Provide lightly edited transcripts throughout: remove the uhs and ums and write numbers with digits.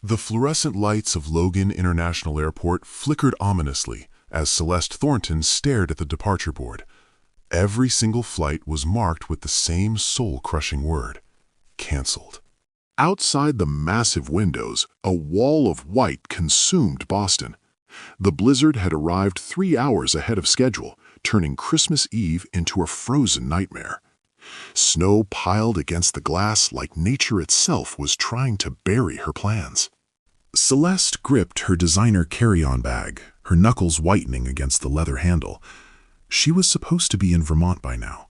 The fluorescent lights of Logan International Airport flickered ominously as Celeste Thornton stared at the departure board. Every single flight was marked with the same soul-crushing word: canceled. Outside the massive windows, a wall of white consumed Boston. The blizzard had arrived 3 hours ahead of schedule, turning Christmas Eve into a frozen nightmare. Snow piled against the glass like nature itself was trying to bury her plans. Celeste gripped her designer carry-on bag, her knuckles whitening against the leather handle. She was supposed to be in Vermont by now.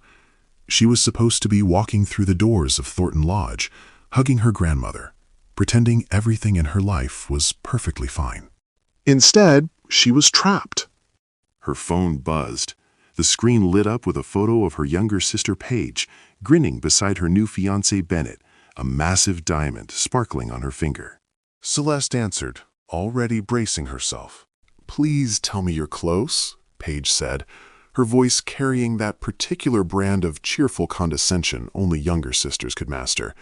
She was supposed to be walking through the doors of Thornton Lodge, hugging her grandmother, pretending everything in her life was perfectly fine. Instead, she was trapped. Her phone buzzed. The screen lit up with a photo of her younger sister Paige, grinning beside her new fiancé Bennett, a massive diamond sparkling on her finger. Celeste answered, already bracing herself. "Please tell me you're close," Paige said, her voice carrying that particular brand of cheerful condescension only younger sisters could master.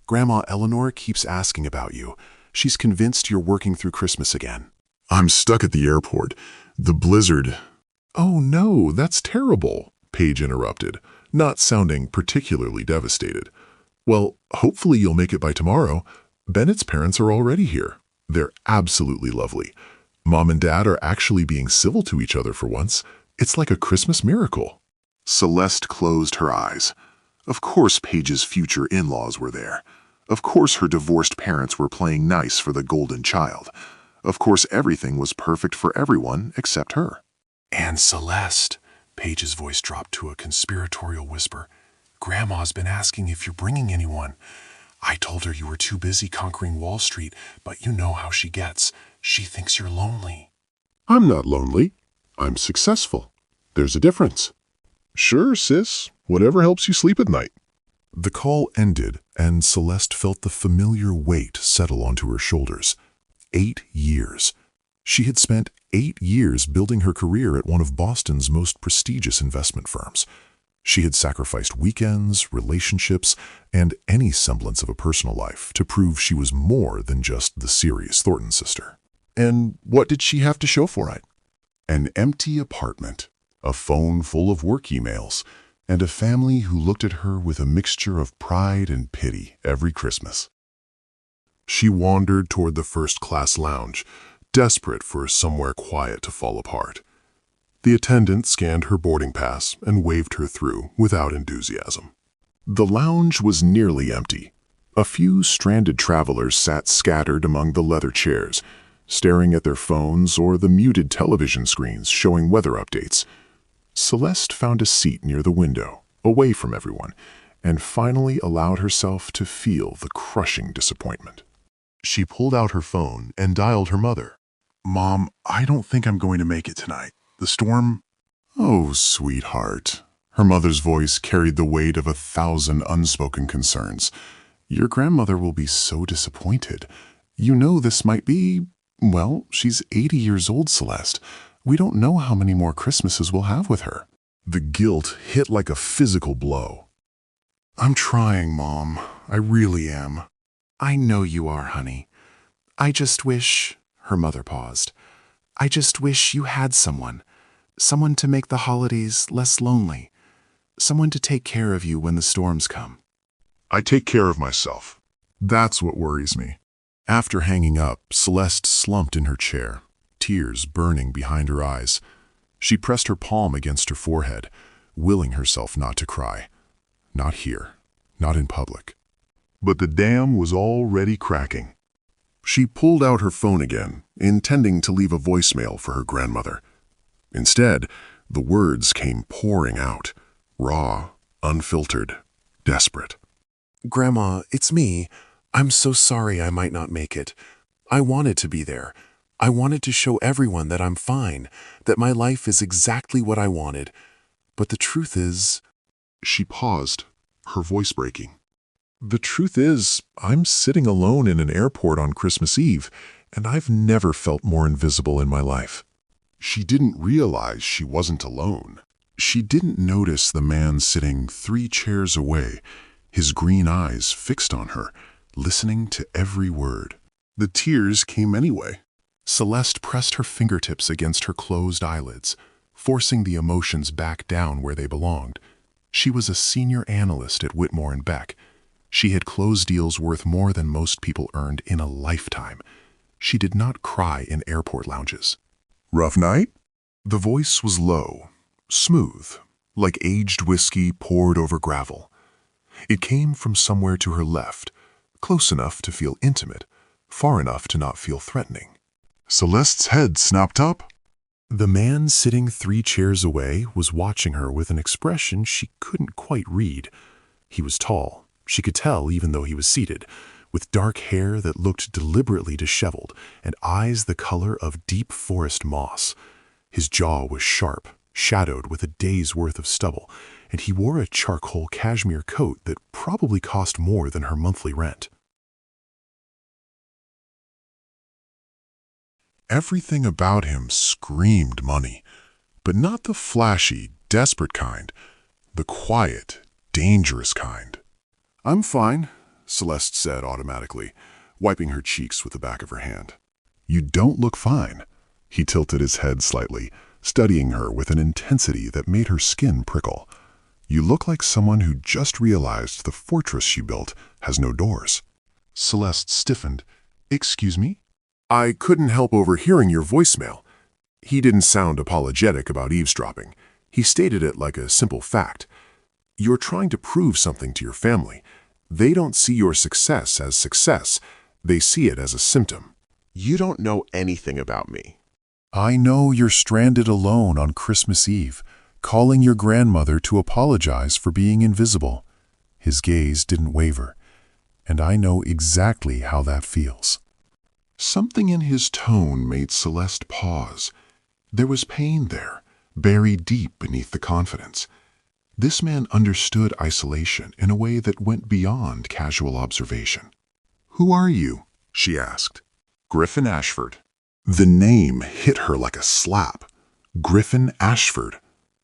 "Grandma Eleanor keeps asking about you. She's convinced you're working through Christmas again." "I'm stuck at the airport. The blizzard—" "Oh no, that's terrible," Paige interrupted, not sounding particularly devastated. "Well, hopefully you'll make it by tomorrow. Bennett's parents are already here. They're absolutely lovely. Mom and Dad are actually being civil to each other for once. It's like a Christmas miracle." Celeste closed her eyes. Of course Paige's future in-laws were there. Of course her divorced parents were playing nice for the golden child. Of course everything was perfect for everyone except her. "And Celeste," Paige's voice dropped to a conspiratorial whisper, "Grandma's been asking if you're bringing anyone. I told her you were too busy conquering Wall Street, but you know how she gets. She thinks you're lonely." "I'm not lonely. I'm successful. There's a difference." "Sure, sis. Whatever helps you sleep at night." The call ended, and Celeste felt the familiar weight settle onto her shoulders. 8 years. She had spent 8 years building her career at one of Boston's most prestigious investment firms. She had sacrificed weekends, relationships, and any semblance of a personal life to prove she was more than just the serious Thornton sister. And what did she have to show for it? An empty apartment, a phone full of work emails, and a family who looked at her with a mixture of pride and pity every Christmas. She wandered toward the first-class lounge, desperate for somewhere quiet to fall apart. The attendant scanned her boarding pass and waved her through without enthusiasm. The lounge was nearly empty. A few stranded travelers sat scattered among the leather chairs, staring at their phones or the muted television screens showing weather updates. Celeste found a seat near the window, away from everyone, and finally allowed herself to feel the crushing disappointment. She pulled out her phone and dialed her mother. "Mom, I don't think I'm going to make it tonight. The storm—" "Oh, sweetheart." Her mother's voice carried the weight of 1,000 unspoken concerns. "Your grandmother will be so disappointed. You know this might be— well, she's 80 years old, Celeste. We don't know how many more Christmases we'll have with her." The guilt hit like a physical blow. "I'm trying, Mom. I really am." "I know you are, honey. I just wish—" her mother paused. "I just wish you had someone. Someone to make the holidays less lonely. Someone to take care of you when the storms come." "I take care of myself. That's what worries me." After hanging up, Celeste slumped in her chair, tears burning behind her eyes. She pressed her palm against her forehead, willing herself not to cry. Not here, not in public. But the dam was already cracking. She pulled out her phone again, intending to leave a voicemail for her grandmother. Instead, the words came pouring out, raw, unfiltered, desperate. "Grandma, it's me. I'm so sorry I might not make it. I wanted to be there. I wanted to show everyone that I'm fine, that my life is exactly what I wanted. But the truth is—" She paused, her voice breaking. "The truth is, I'm sitting alone in an airport on Christmas Eve, and I've never felt more invisible in my life." She didn't realize she wasn't alone. She didn't notice the man sitting 3 chairs away, his green eyes fixed on her, listening to every word. The tears came anyway. Celeste pressed her fingertips against her closed eyelids, forcing the emotions back down where they belonged. She was a senior analyst at Whitmore and Beck. She had closed deals worth more than most people earned in a lifetime. She did not cry in airport lounges. "Rough night?" The voice was low, smooth, like aged whiskey poured over gravel. It came from somewhere to her left, close enough to feel intimate, far enough to not feel threatening. Celeste's head snapped up. The man sitting 3 chairs away was watching her with an expression she couldn't quite read. He was tall, she could tell even though he was seated, with dark hair that looked deliberately disheveled and eyes the color of deep forest moss. His jaw was sharp, shadowed with a day's worth of stubble, and he wore a charcoal cashmere coat that probably cost more than her monthly rent. Everything about him screamed money, but not the flashy, desperate kind, the quiet, dangerous kind. "I'm fine," Celeste said automatically, wiping her cheeks with the back of her hand. "You don't look fine." He tilted his head slightly, studying her with an intensity that made her skin prickle. "You look like someone who just realized the fortress she built has no doors." Celeste stiffened. "Excuse me?" "I couldn't help overhearing your voicemail." He didn't sound apologetic about eavesdropping. He stated it like a simple fact. "You're trying to prove something to your family. They don't see your success as success. They see it as a symptom." "You don't know anything about me." "I know you're stranded alone on Christmas Eve, calling your grandmother to apologize for being invisible." His gaze didn't waver. "And I know exactly how that feels." Something in his tone made Celeste pause. There was pain there, buried deep beneath the confidence. This man understood isolation in a way that went beyond casual observation. "Who are you?" she asked. "Griffin Ashford." The name hit her like a slap. Griffin Ashford.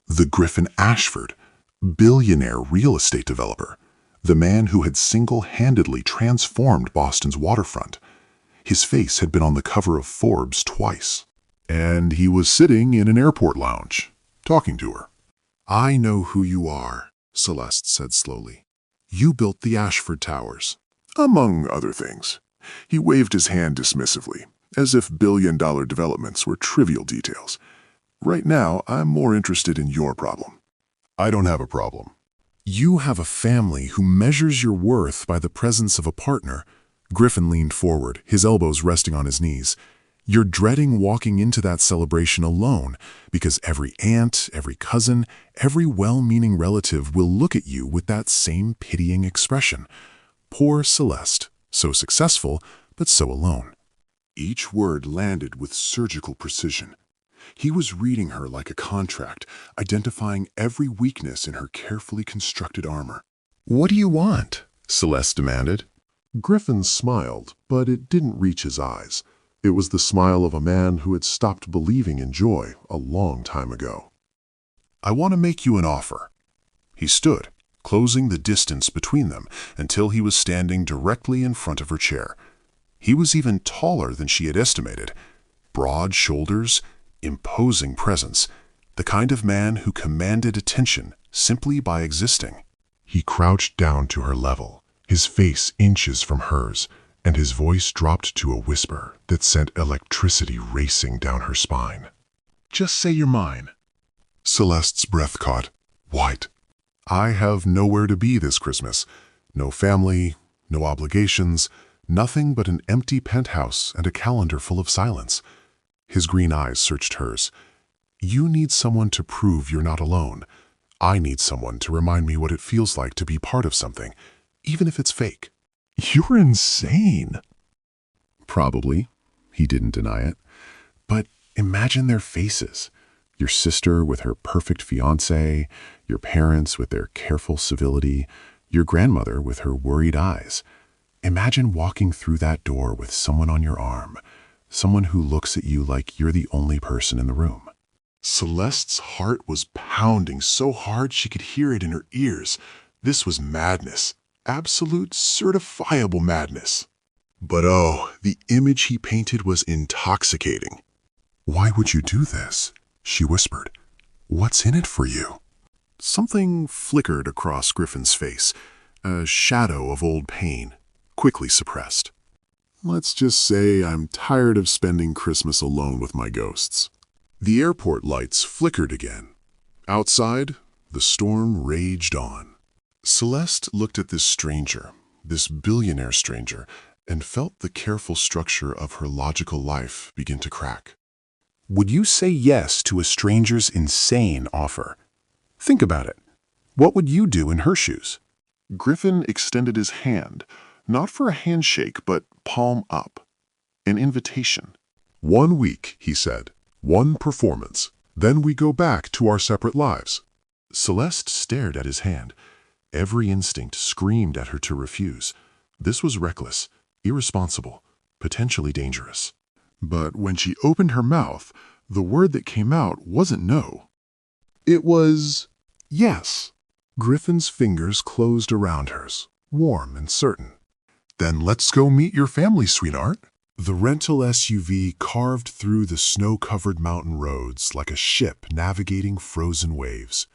The Griffin Ashford, billionaire real estate developer. The man who had single-handedly transformed Boston's waterfront. His face had been on the cover of Forbes twice. And he was sitting in an airport lounge, talking to her. "I know who you are," Celeste said slowly. "You built the Ashford Towers, among other things." He waved his hand dismissively, as if billion-dollar developments were trivial details. "Right now, I'm more interested in your problem." "I don't have a problem." "You have a family who measures your worth by the presence of a partner." Griffin leaned forward, his elbows resting on his knees. "You're dreading walking into that celebration alone because every aunt, every cousin, every well-meaning relative will look at you with that same pitying expression. Poor Celeste, so successful, but so alone." Each word landed with surgical precision. He was reading her like a contract, identifying every weakness in her carefully constructed armor. "What do you want?" Celeste demanded. Griffin smiled, but it didn't reach his eyes. It was the smile of a man who had stopped believing in joy a long time ago. "I want to make you an offer." He stood, closing the distance between them until he was standing directly in front of her chair. He was even taller than she had estimated. Broad shoulders, imposing presence, the kind of man who commanded attention simply by existing. He crouched down to her level, his face inches from hers, and his voice dropped to a whisper that sent electricity racing down her spine. "Just say you're mine." Celeste's breath caught. "What?" "I have nowhere to be this Christmas. No family, no obligations, nothing but an empty penthouse and a calendar full of silence." His green eyes searched hers. "You need someone to prove you're not alone. I need someone to remind me what it feels like to be part of something, even if it's fake." "You're insane." "Probably." He didn't deny it. "But imagine their faces. Your sister with her perfect fiancé, your parents with their careful civility, your grandmother with her worried eyes. Imagine walking through that door with someone on your arm, someone who looks at you like you're the only person in the room." Celeste's heart was pounding so hard she could hear it in her ears. This was madness. Absolute, certifiable madness. But oh, the image he painted was intoxicating. "Why would you do this?" she whispered. "What's in it for you?" Something flickered across Griffin's face, a shadow of old pain, quickly suppressed. "Let's just say I'm tired of spending Christmas alone with my ghosts." The airport lights flickered again. Outside, the storm raged on. Celeste looked at this stranger, this billionaire stranger, and felt the careful structure of her logical life begin to crack. Would you say yes to a stranger's insane offer? Think about it. What would you do in her shoes? Griffin extended his hand, not for a handshake, but palm up. An invitation. "1 week," he said. "1 performance. Then we go back to our separate lives." Celeste stared at his hand. Every instinct screamed at her to refuse. This was reckless, irresponsible, potentially dangerous. But when she opened her mouth, the word that came out wasn't no. It was yes. Griffin's fingers closed around hers, warm and certain. "Then let's go meet your family, sweetheart." The rental SUV carved through the snow-covered mountain roads like a ship navigating frozen waves.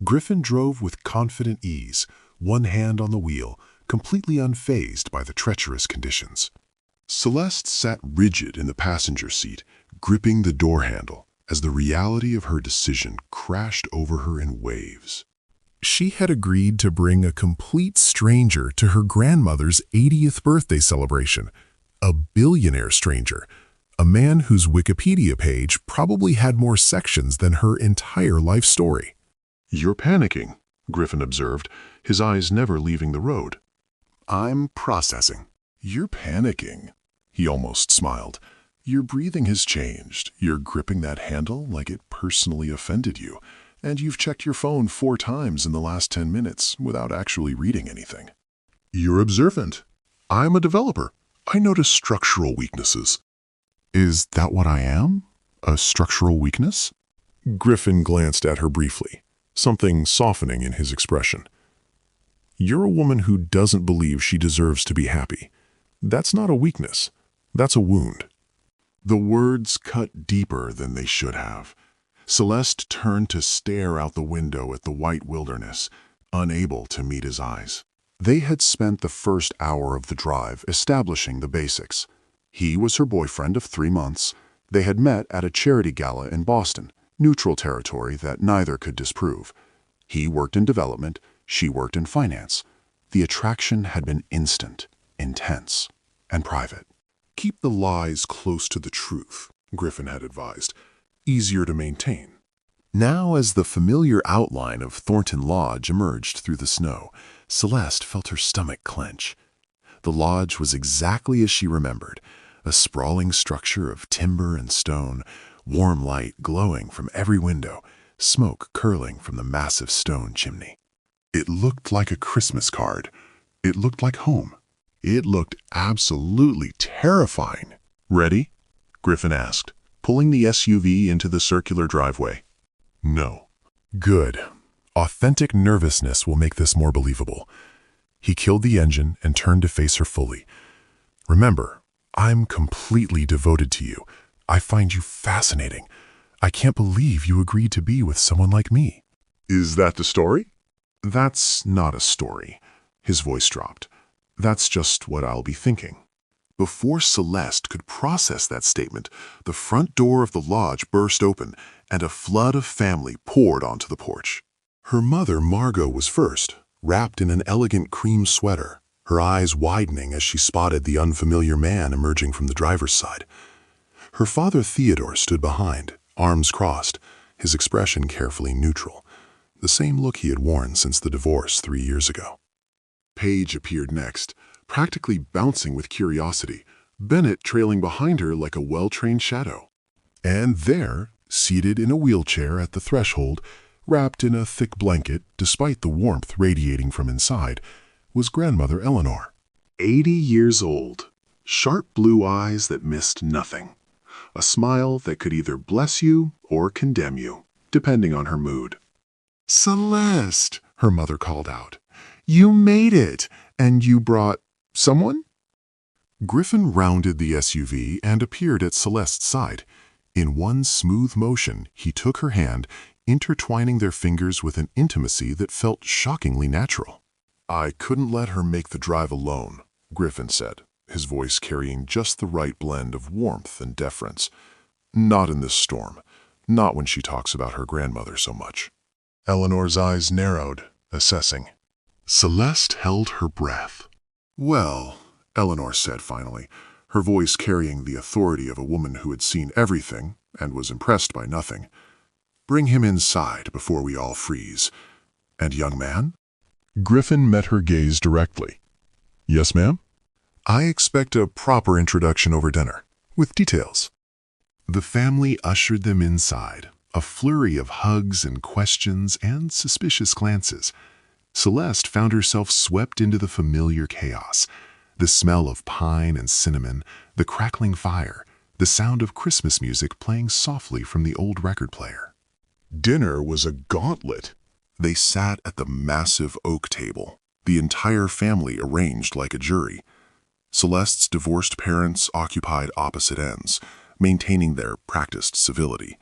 Griffin drove with confident ease, one hand on the wheel, completely unfazed by the treacherous conditions. Celeste sat rigid in the passenger seat, gripping the door handle, as the reality of her decision crashed over her in waves. She had agreed to bring a complete stranger to her grandmother's 80th birthday celebration, a billionaire stranger, a man whose Wikipedia page probably had more sections than her entire life story. "You're panicking," Griffin observed, his eyes never leaving the road. "I'm processing." "You're panicking," he almost smiled. "Your breathing has changed. You're gripping that handle like it personally offended you, and you've checked your phone 4 times in the last 10 minutes without actually reading anything." "You're observant. I'm a developer. I notice structural weaknesses." "Is that what I am? A structural weakness?" Griffin glanced at her briefly, something softening in his expression. "You're a woman who doesn't believe she deserves to be happy. That's not a weakness. That's a wound." The words cut deeper than they should have. Celeste turned to stare out the window at the white wilderness, unable to meet his eyes. They had spent the first hour of the drive establishing the basics. He was her boyfriend of 3 months. They had met at a charity gala in Boston, neutral territory that neither could disprove. He worked in development, she worked in finance. The attraction had been instant, intense, and private. "Keep the lies close to the truth," Griffin had advised. "Easier to maintain." Now, as the familiar outline of Thornton Lodge emerged through the snow, Celeste felt her stomach clench. The lodge was exactly as she remembered, a sprawling structure of timber and stone, warm light glowing from every window, smoke curling from the massive stone chimney. It looked like a Christmas card. It looked like home. It looked absolutely terrifying. "Ready?" Griffin asked, pulling the SUV into the circular driveway. "No." "Good. Authentic nervousness will make this more believable." He killed the engine and turned to face her fully. "Remember, I'm completely devoted to you. I find you fascinating. I can't believe you agreed to be with someone like me." "Is that the story?" "That's not a story." His voice dropped. "That's just what I'll be thinking." Before Celeste could process that statement, the front door of the lodge burst open, and a flood of family poured onto the porch. Her mother, Margot, was first, wrapped in an elegant cream sweater, her eyes widening as she spotted the unfamiliar man emerging from the driver's side. Her father, Theodore, stood behind, arms crossed, his expression carefully neutral, the same look he had worn since the divorce 3 years ago. Paige appeared next, practically bouncing with curiosity, Bennett trailing behind her like a well-trained shadow. And there, seated in a wheelchair at the threshold, wrapped in a thick blanket despite the warmth radiating from inside, was grandmother Eleanor. 80 years old, sharp blue eyes that missed nothing, a smile that could either bless you or condemn you, depending on her mood. "Celeste," her mother called out, "you made it, and you brought someone?" Griffin rounded the SUV and appeared at Celeste's side. In one smooth motion, he took her hand, intertwining their fingers with an intimacy that felt shockingly natural. "I couldn't let her make the drive alone," Griffin said, his voice carrying just the right blend of warmth and deference. "Not in this storm. Not when she talks about her grandmother so much." Eleanor's eyes narrowed, assessing. Celeste held her breath. "Well," Eleanor said finally, her voice carrying the authority of a woman who had seen everything and was impressed by nothing. "Bring him inside before we all freeze. And young man?" Griffin met her gaze directly. "Yes, ma'am?" "I expect a proper introduction over dinner, with details." The family ushered them inside, a flurry of hugs and questions and suspicious glances. Celeste found herself swept into the familiar chaos. The smell of pine and cinnamon, the crackling fire, the sound of Christmas music playing softly from the old record player. Dinner was a gauntlet. They sat at the massive oak table, the entire family arranged like a jury. Celeste's divorced parents occupied opposite ends, maintaining their practiced civility.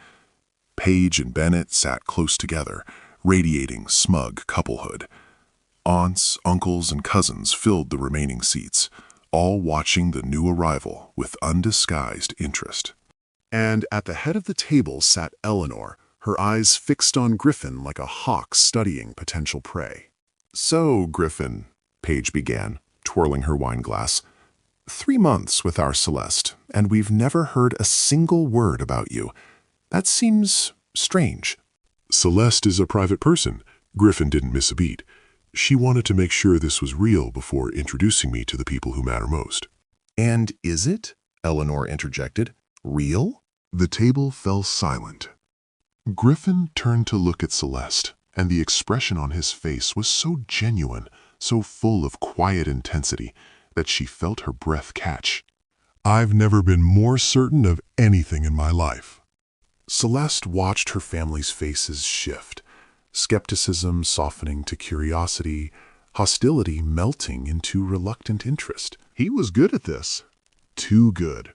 Paige and Bennett sat close together, radiating smug couplehood. Aunts, uncles, and cousins filled the remaining seats, all watching the new arrival with undisguised interest. And at the head of the table sat Eleanor, her eyes fixed on Griffin like a hawk studying potential prey. "So, Griffin," Paige began, twirling her wine glass, 3 months with our Celeste, and we've never heard a single word about you. That seems strange." "Celeste is a private person." Griffin didn't miss a beat. "She wanted to make sure this was real before introducing me to the people who matter most." "And is it?" Eleanor interjected. "Real?" The table fell silent. Griffin turned to look at Celeste, and the expression on his face was so genuine, so full of quiet intensity, that she felt her breath catch. "I've never been more certain of anything in my life." Celeste watched her family's faces shift, skepticism softening to curiosity, hostility melting into reluctant interest. He was good at this. Too good.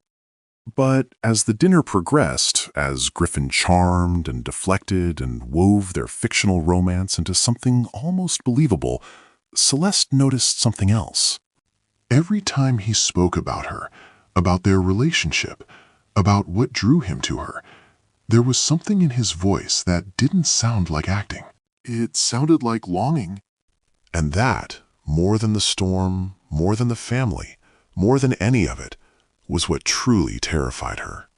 But as the dinner progressed, as Griffin charmed and deflected and wove their fictional romance into something almost believable, Celeste noticed something else. Every time he spoke about her, about their relationship, about what drew him to her, there was something in his voice that didn't sound like acting. It sounded like longing. And that, more than the storm, more than the family, more than any of it, was what truly terrified her.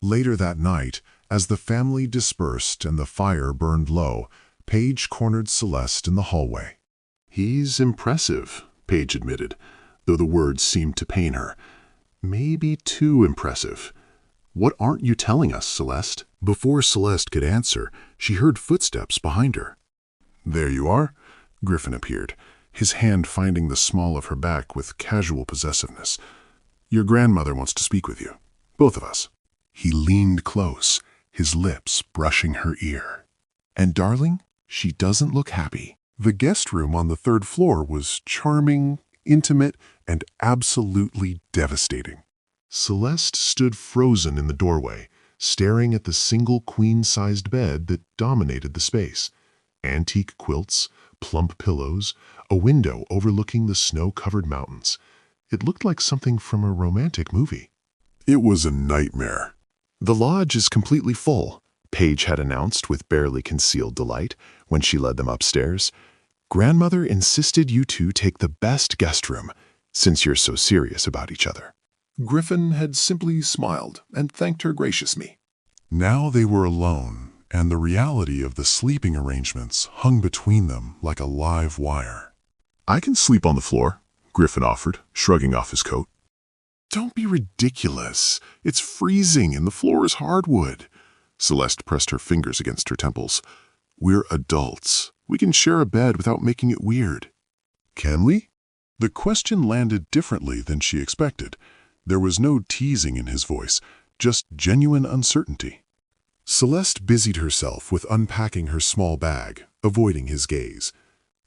Later that night, as the family dispersed and the fire burned low, Paige cornered Celeste in the hallway. "He's impressive," Paige admitted, though the words seemed to pain her. "Maybe too impressive. What aren't you telling us, Celeste?" Before Celeste could answer, she heard footsteps behind her. "There you are." Griffin appeared, his hand finding the small of her back with casual possessiveness. "Your grandmother wants to speak with you. Both of us." He leaned close, his lips brushing her ear. "And darling, she doesn't look happy." The guest room on the 3rd floor was charming, intimate, and absolutely devastating. Celeste stood frozen in the doorway, staring at the single queen-sized bed that dominated the space. Antique quilts, plump pillows, a window overlooking the snow-covered mountains. It looked like something from a romantic movie. It was a nightmare. "The lodge is completely full," Paige had announced with barely concealed delight when she led them upstairs. "Grandmother insisted you two take the best guest room, since you're so serious about each other." Griffin had simply smiled and thanked her graciously. Now they were alone, and the reality of the sleeping arrangements hung between them like a live wire. "I can sleep on the floor," Griffin offered, shrugging off his coat. "Don't be ridiculous. It's freezing and the floor is hardwood." Celeste pressed her fingers against her temples. "We're adults. We can share a bed without making it weird." "Can we?" The question landed differently than she expected. There was no teasing in his voice, just genuine uncertainty. Celeste busied herself with unpacking her small bag, avoiding his gaze.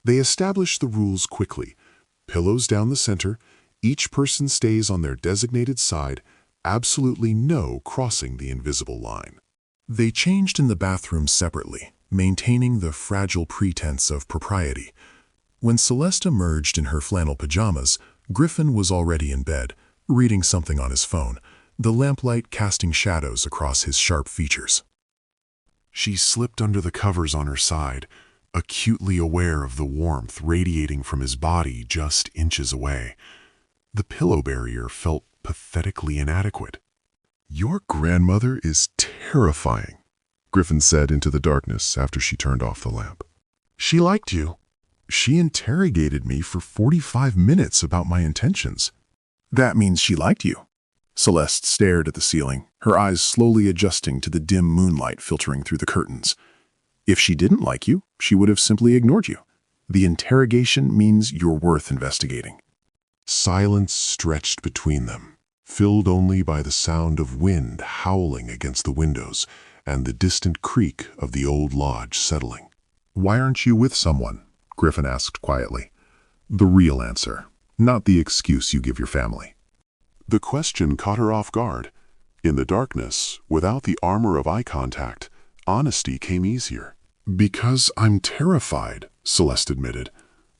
They established the rules quickly. Pillows down the center, Each person stays on their designated side, absolutely no crossing the invisible line. They changed in the bathroom separately, maintaining the fragile pretense of propriety. When Celeste emerged in her flannel pajamas, Griffin was already in bed, reading something on his phone, the lamplight casting shadows across his sharp features. She slipped under the covers on her side, acutely aware of the warmth radiating from his body just inches away. The pillow barrier felt pathetically inadequate. "Your grandmother is terrifying," Griffin said into the darkness after she turned off the lamp. "She liked you. She interrogated me for 45 minutes about my intentions." "That means she liked you." Celeste stared at the ceiling, her eyes slowly adjusting to the dim moonlight filtering through the curtains. If she didn't like you, she would have simply ignored you. The interrogation means you're worth investigating. Silence stretched between them, filled only by the sound of wind howling against the windows and the distant creak of the old lodge settling. "Why aren't you with someone?" Griffin asked quietly. The real answer, not the excuse you give your family. The question caught her off guard. In the darkness, without the armor of eye contact, honesty came easier. "Because I'm terrified," Celeste admitted.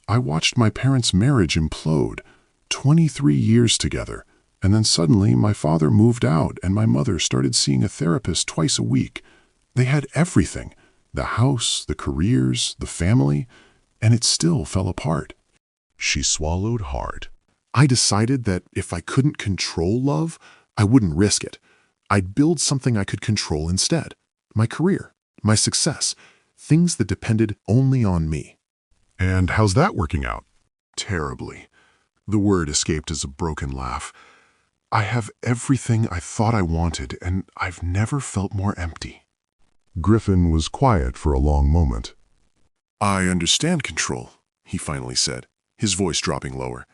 "I watched my parents' marriage implode, 23 years together, and then suddenly my father moved out and my mother started seeing a therapist twice a week. They had everything, the house, the careers, the family, and it still fell apart." She swallowed hard. "I decided that if I couldn't control love, I wouldn't risk it. I'd build something I could control instead. My career, my success, things that depended only on me." "And how's that working out?" "Terribly." The word escaped as a broken laugh. "I have everything I thought I wanted, and I've never felt more empty." Griffin was quiet for a long moment. "I understand control," he finally said, his voice dropping lower.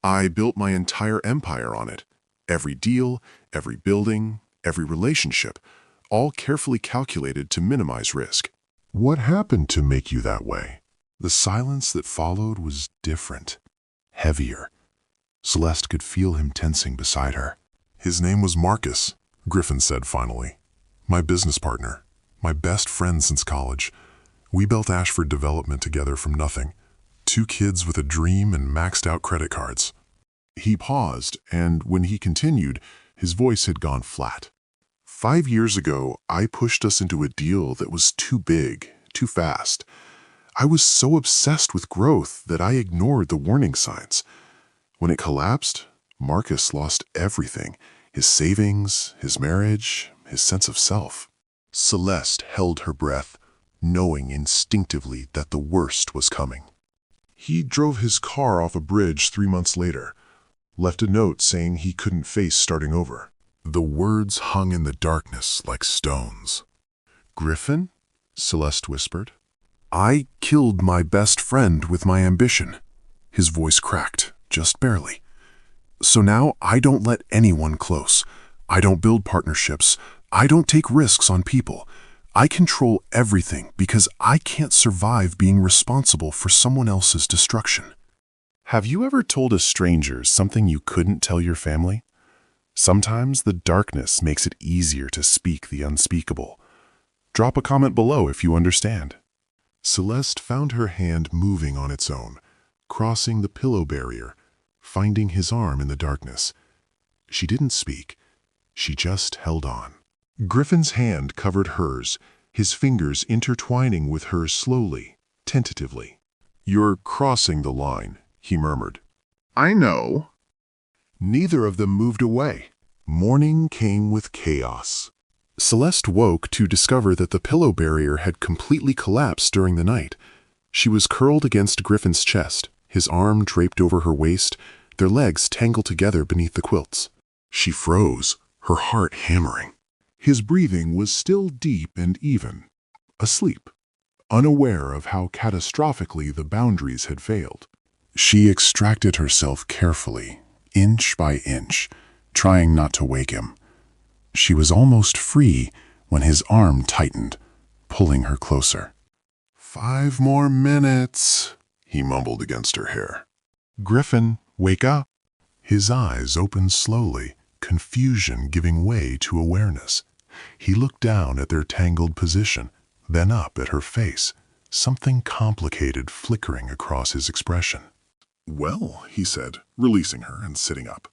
"I built my entire empire on it. Every deal, every building, every relationship, all carefully calculated to minimize risk." "What happened to make you that way?" The silence that followed was different, heavier. Celeste could feel him tensing beside her. "His name was Marcus," Griffin said finally. "My business partner, my best friend since college. We built Ashford Development together from nothing. 2 kids with a dream and maxed out credit cards." He paused, and when he continued, his voice had gone flat. "5 years ago, I pushed us into a deal that was too big, too fast. I was so obsessed with growth that I ignored the warning signs. When it collapsed, Marcus lost everything, his savings, his marriage, his sense of self." Celeste held her breath, knowing instinctively that the worst was coming. "He drove his car off a bridge 3 months later, left a note saying he couldn't face starting over." The words hung in the darkness like stones. "Griffin?" Celeste whispered. "I killed my best friend with my ambition." His voice cracked, just barely. "So now I don't let anyone close. I don't build partnerships. I don't take risks on people. I control everything because I can't survive being responsible for someone else's destruction." Have you ever told a stranger something you couldn't tell your family? Sometimes the darkness makes it easier to speak the unspeakable. Drop a comment below if you understand. Celeste found her hand moving on its own, crossing the pillow barrier, finding his arm in the darkness. She didn't speak. She just held on. Griffin's hand covered hers, his fingers intertwining with hers slowly, tentatively. "You're crossing the line," he murmured. "I know." Neither of them moved away. Morning came with chaos. Celeste woke to discover that the pillow barrier had completely collapsed during the night. She was curled against Griffin's chest, his arm draped over her waist, their legs tangled together beneath the quilts. She froze, her heart hammering. His breathing was still deep and even, asleep, unaware of how catastrophically the boundaries had failed. She extracted herself carefully, inch by inch, trying not to wake him. She was almost free when his arm tightened, pulling her closer. 5 more minutes, he mumbled against her hair. "Griffin, wake up." His eyes opened slowly, confusion giving way to awareness. He looked down at their tangled position, then up at her face, something complicated flickering across his expression. "Well," he said, releasing her and sitting up.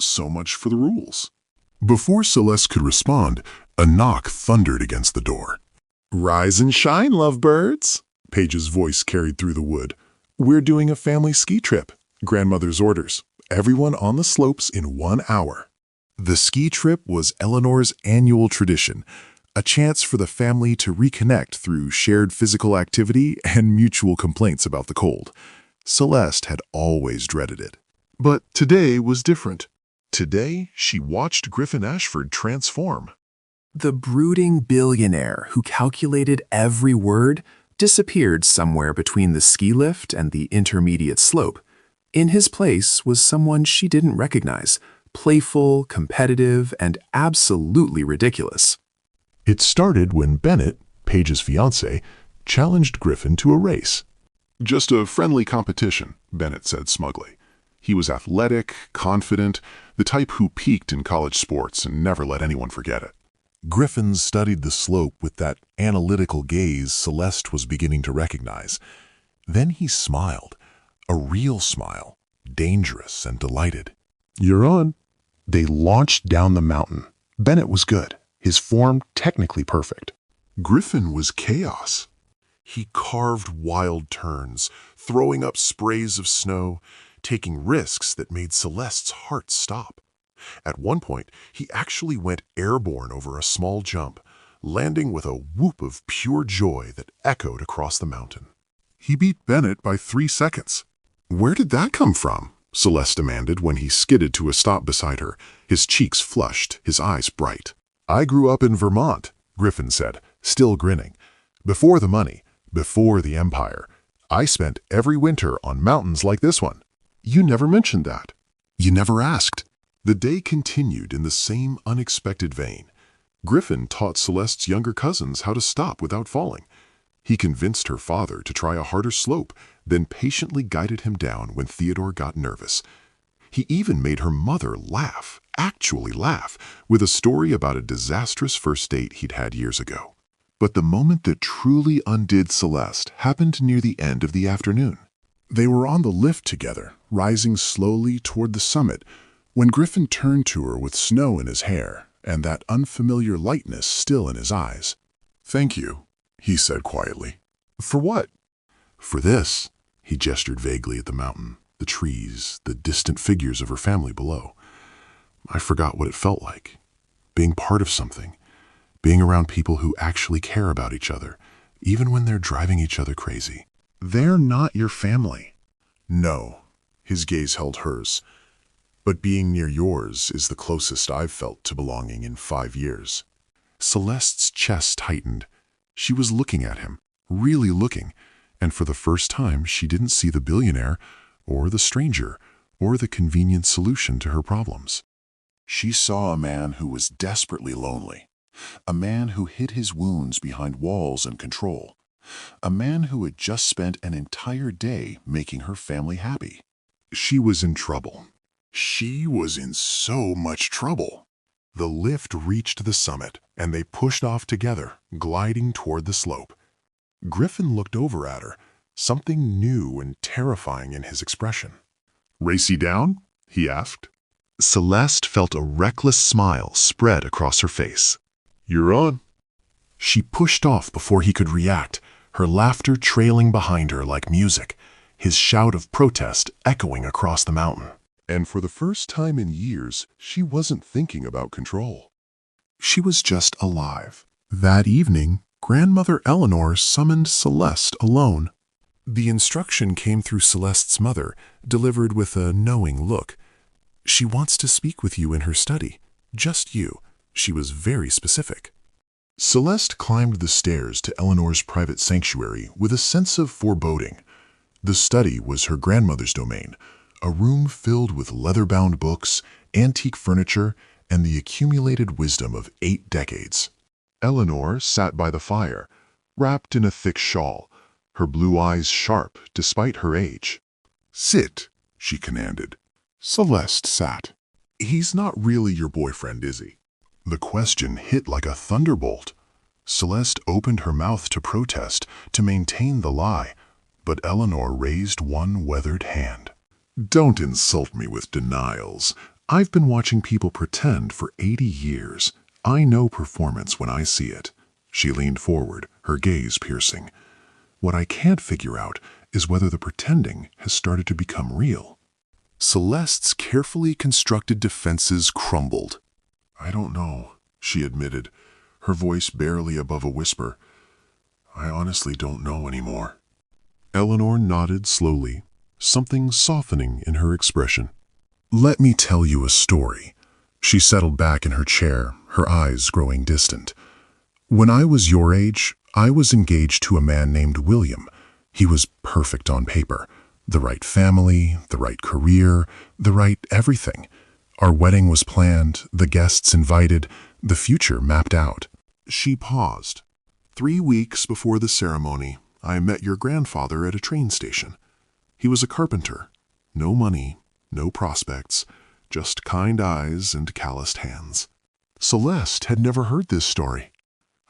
"So much for the rules." Before Celeste could respond, a knock thundered against the door. "Rise and shine, lovebirds," Paige's voice carried through the wood. "We're doing a family ski trip. Grandmother's orders. Everyone on the slopes in 1 hour." The ski trip was Eleanor's annual tradition, a chance for the family to reconnect through shared physical activity and mutual complaints about the cold. Celeste had always dreaded it. But today was different. Today, she watched Griffin Ashford transform. The brooding billionaire who calculated every word disappeared somewhere between the ski lift and the intermediate slope. In his place was someone she didn't recognize, playful, competitive, and absolutely ridiculous. It started when Bennett, Paige's fiancé, challenged Griffin to a race. "Just a friendly competition," Bennett said smugly. He was athletic, confident, the type who peaked in college sports and never let anyone forget it. Griffin studied the slope with that analytical gaze Celeste was beginning to recognize. Then he smiled, a real smile, dangerous and delighted. "You're on." They launched down the mountain. Bennett was good, his form technically perfect. Griffin was chaos. He carved wild turns, throwing up sprays of snow, taking risks that made Celeste's heart stop. At one point, he actually went airborne over a small jump, landing with a whoop of pure joy that echoed across the mountain. He beat Bennett by 3 seconds. "Where did that come from?" Celeste demanded when he skidded to a stop beside her, his cheeks flushed, his eyes bright. "I grew up in Vermont," Griffin said, still grinning. "Before the money, before the empire. I spent every winter on mountains like this one." "You never mentioned that." "You never asked." The day continued in the same unexpected vein. Griffin taught Celeste's younger cousins how to stop without falling. He convinced her father to try a harder slope, then patiently guided him down when Theodore got nervous. He even made her mother laugh, actually laugh, with a story about a disastrous first date he'd had years ago. But the moment that truly undid Celeste happened near the end of the afternoon. They were on the lift together, rising slowly toward the summit, when Griffin turned to her with snow in his hair and that unfamiliar lightness still in his eyes. "Thank you," he said quietly. "For what?" "For this." He gestured vaguely at the mountain, the trees, the distant figures of her family below. "I forgot what it felt like. Being part of something. Being around people who actually care about each other, even when they're driving each other crazy." "They're not your family." "No." His gaze held hers. "But being near yours is the closest I've felt to belonging in 5 years. Celeste's chest tightened. She was looking at him, really looking, and for the first time she didn't see the billionaire, or the stranger, or the convenient solution to her problems. She saw a man who was desperately lonely, a man who hid his wounds behind walls and control, a man who had just spent an entire day making her family happy. She was in trouble. She was in so much trouble. The lift reached the summit, and they pushed off together, gliding toward the slope. Griffin looked over at her, something new and terrifying in his expression. "Racy down?" he asked. Celeste felt a reckless smile spread across her face. "You're on." She pushed off before he could react, her laughter trailing behind her like music, his shout of protest echoing across the mountain. And for the first time in years, she wasn't thinking about control. She was just alive. That evening, Grandmother Eleanor summoned Celeste alone. The instruction came through Celeste's mother, delivered with a knowing look. "She wants to speak with you in her study. Just you." She was very specific. Celeste climbed the stairs to Eleanor's private sanctuary with a sense of foreboding. The study was her grandmother's domain, a room filled with leather-bound books, antique furniture, and the accumulated wisdom of 8 decades. Eleanor sat by the fire, wrapped in a thick shawl, her blue eyes sharp despite her age. "Sit," she commanded. Celeste sat. He's not really your boyfriend, is he? The question hit like a thunderbolt. Celeste opened her mouth to protest, to maintain the lie, but Eleanor raised one weathered hand. Don't insult me with denials. I've been watching people pretend for 80 years. I know performance when I see it. She leaned forward, her gaze piercing. What I can't figure out is whether the pretending has started to become real. Celeste's carefully constructed defenses crumbled. I don't know, she admitted, her voice barely above a whisper. I honestly don't know anymore. Eleanor nodded slowly, something softening in her expression. Let me tell you a story. She settled back in her chair, her eyes growing distant. When I was your age, I was engaged to a man named William. He was perfect on paper. The right family, the right career, the right everything. Our wedding was planned, the guests invited, the future mapped out. She paused. 3 weeks before the ceremony, I met your grandfather at a train station. He was a carpenter. No money, no prospects, just kind eyes and calloused hands. Celeste had never heard this story.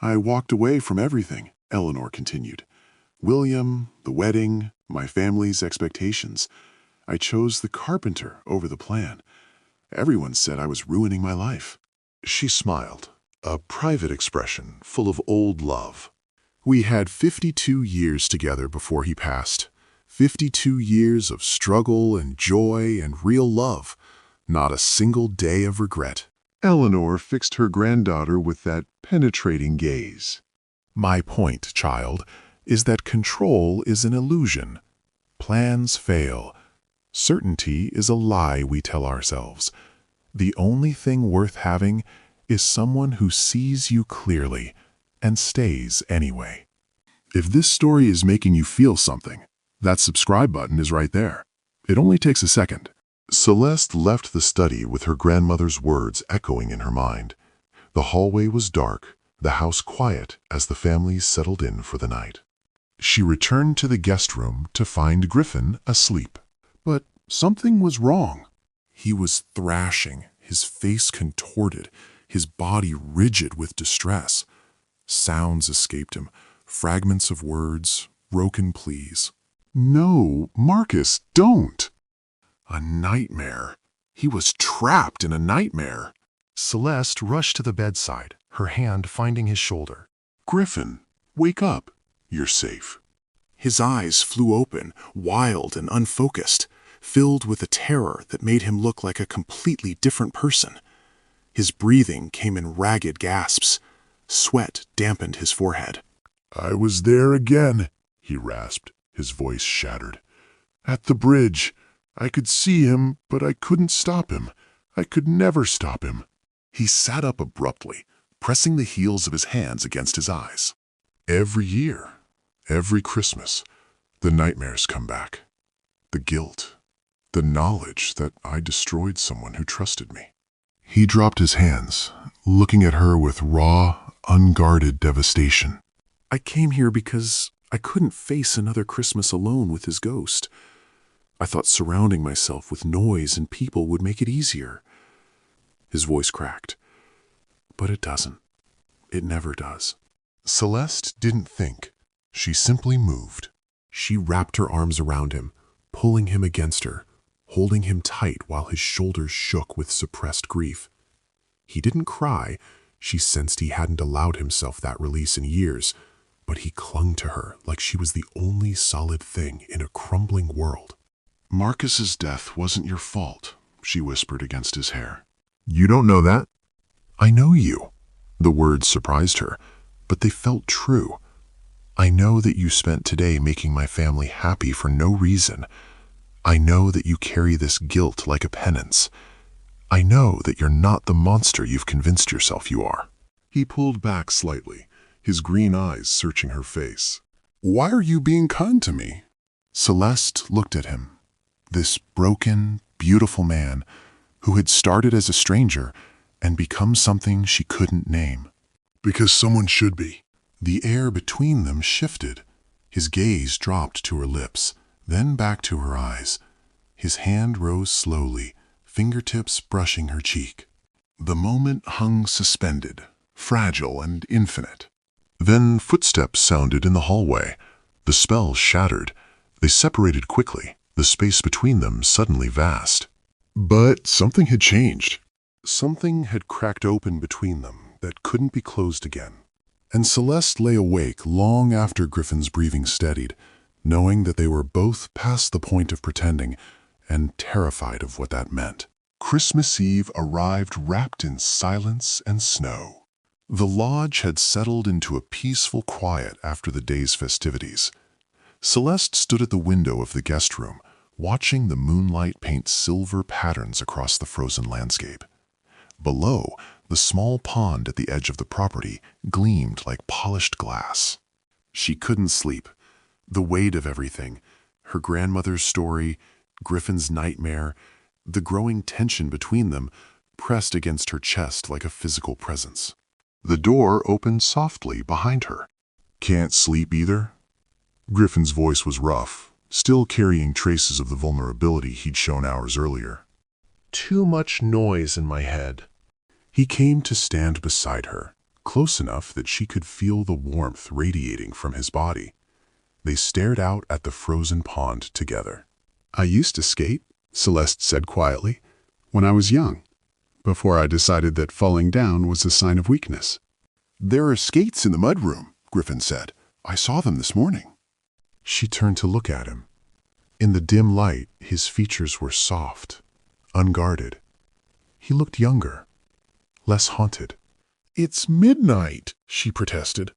I walked away from everything, Eleanor continued. William, the wedding, my family's expectations. I chose the carpenter over the plan. Everyone said I was ruining my life. She smiled, a private expression full of old love. We had 52 years together before he passed. 52 years of struggle and joy and real love. Not a single day of regret. Eleanor fixed her granddaughter with that penetrating gaze. My point, child, is that control is an illusion. Plans fail. Certainty is a lie we tell ourselves. The only thing worth having is someone who sees you clearly and stays anyway. If this story is making you feel something, that subscribe button is right there. It only takes a second. Celeste left the study with her grandmother's words echoing in her mind. The hallway was dark, the house quiet as the family settled in for the night. She returned to the guest room to find Griffin asleep. But something was wrong. He was thrashing, his face contorted, his body rigid with distress. Sounds escaped him, fragments of words, broken pleas. No, Marcus, don't! A nightmare. He was trapped in a nightmare. Celeste rushed to the bedside, her hand finding his shoulder. Griffin, wake up. You're safe. His eyes flew open, wild and unfocused, filled with a terror that made him look like a completely different person. His breathing came in ragged gasps. Sweat dampened his forehead. I was there again, he rasped, his voice shattered. At the bridge. I could see him, but I couldn't stop him. I could never stop him. He sat up abruptly, pressing the heels of his hands against his eyes. Every year, every Christmas, the nightmares come back. The guilt, the knowledge that I destroyed someone who trusted me. He dropped his hands, looking at her with raw, unguarded devastation. I came here because I couldn't face another Christmas alone with his ghost. I thought surrounding myself with noise and people would make it easier. His voice cracked. But it doesn't. It never does. Celeste didn't think. She simply moved. She wrapped her arms around him, pulling him against her, holding him tight while his shoulders shook with suppressed grief. He didn't cry. She sensed he hadn't allowed himself that release in years, but he clung to her like she was the only solid thing in a crumbling world. Marcus's death wasn't your fault, she whispered against his hair. You don't know that? I know you. The words surprised her, but they felt true. I know that you spent today making my family happy for no reason. I know that you carry this guilt like a penance. I know that you're not the monster you've convinced yourself you are. He pulled back slightly, his green eyes searching her face. Why are you being kind to me? Celeste looked at him. This broken, beautiful man who had started as a stranger and become something she couldn't name. Because someone should be. The air between them shifted. His gaze dropped to her lips, then back to her eyes. His hand rose slowly, fingertips brushing her cheek. The moment hung suspended, fragile and infinite. Then footsteps sounded in the hallway. The spell shattered. They separated quickly, the space between them suddenly vast. But something had changed. Something had cracked open between them that couldn't be closed again. And Celeste lay awake long after Griffin's breathing steadied, knowing that they were both past the point of pretending and terrified of what that meant. Christmas Eve arrived wrapped in silence and snow. The lodge had settled into a peaceful quiet after the day's festivities. Celeste stood at the window of the guest room, watching the moonlight paint silver patterns across the frozen landscape. Below, the small pond at the edge of the property gleamed like polished glass. She couldn't sleep. The weight of everything, her grandmother's story, Griffin's nightmare, the growing tension between them, pressed against her chest like a physical presence. The door opened softly behind her. "Can't sleep either?" Griffin's voice was rough, still carrying traces of the vulnerability he'd shown hours earlier. "Too much noise in my head." He came to stand beside her, close enough that she could feel the warmth radiating from his body. They stared out at the frozen pond together. "I used to skate," Celeste said quietly, "when I was young, before I decided that falling down was a sign of weakness." "There are skates in the mudroom," Griffin said. "I saw them this morning." She turned to look at him. In the dim light, his features were soft, unguarded. He looked younger, less haunted. "It's midnight," she protested.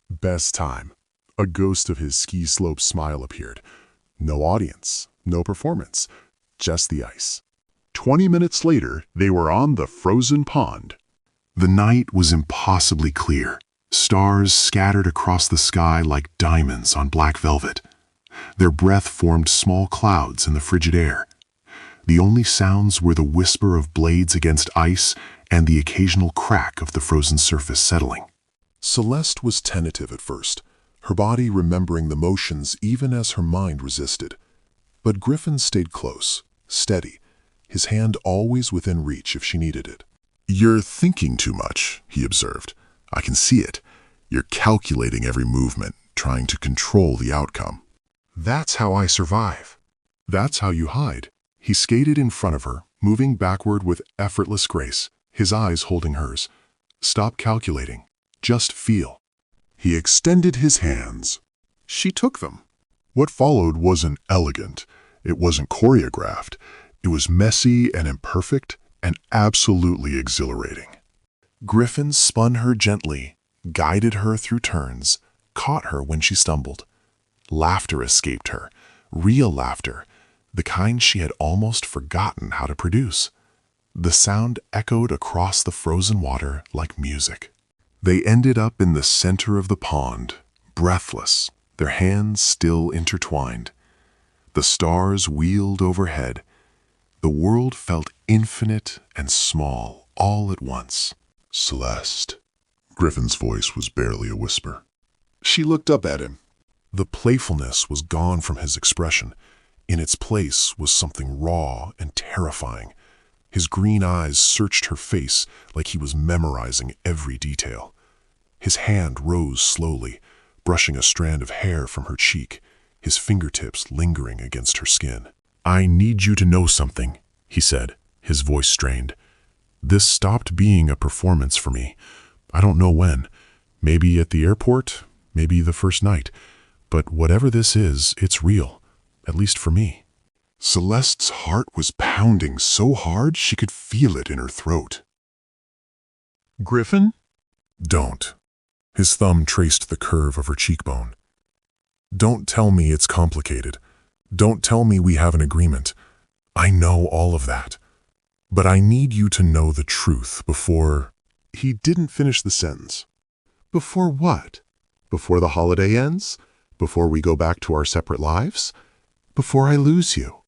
"Best time." A ghost of his ski slope smile appeared. No audience, no performance, just the ice. 20 minutes later, they were on the frozen pond. The night was impossibly clear. Stars scattered across the sky like diamonds on black velvet. Their breath formed small clouds in the frigid air. The only sounds were the whisper of blades against ice and the occasional crack of the frozen surface settling. Celeste was tentative at first, her body remembering the motions even as her mind resisted. But Griffin stayed close, steady, his hand always within reach if she needed it. "You're thinking too much," he observed. "I can see it. You're calculating every movement, trying to control the outcome." "That's how I survive." "That's how you hide." He skated in front of her, moving backward with effortless grace, his eyes holding hers. "Stop calculating. Just feel." He extended his hands. She took them. What followed wasn't elegant. It wasn't choreographed. It was messy and imperfect and absolutely exhilarating. Griffin spun her gently, guided her through turns, caught her when she stumbled. Laughter escaped her, real laughter, the kind she had almost forgotten how to produce. The sound echoed across the frozen water like music. They ended up in the center of the pond, breathless, their hands still intertwined. The stars wheeled overhead. The world felt infinite and small all at once. "Celeste." Griffin's voice was barely a whisper. She looked up at him. The playfulness was gone from his expression. In its place was something raw and terrifying. His green eyes searched her face like he was memorizing every detail. His hand rose slowly, brushing a strand of hair from her cheek, his fingertips lingering against her skin. "I need you to know something," he said, his voice strained. "This stopped being a performance for me. I don't know when. Maybe at the airport, maybe the first night. But whatever this is, it's real, at least for me." Celeste's heart was pounding so hard she could feel it in her throat. "Griffin?" "Don't." His thumb traced the curve of her cheekbone. "Don't tell me it's complicated. Don't tell me we have an agreement. I know all of that. But I need you to know the truth before—" He didn't finish the sentence. "Before what? Before the holiday ends? Before we go back to our separate lives? Before I lose you?"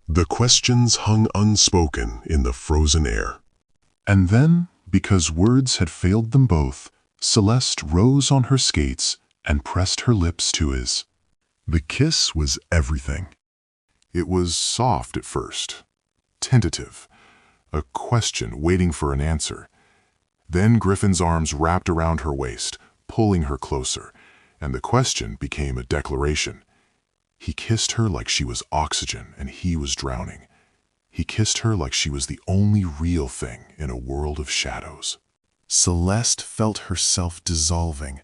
The questions hung unspoken in the frozen air. And then, because words had failed them both, Celeste rose on her skates and pressed her lips to his. The kiss was everything. It was soft at first, tentative, a question waiting for an answer. Then Griffin's arms wrapped around her waist, pulling her closer, and the question became a declaration. He kissed her like she was oxygen and he was drowning. He kissed her like she was the only real thing in a world of shadows. Celeste felt herself dissolving.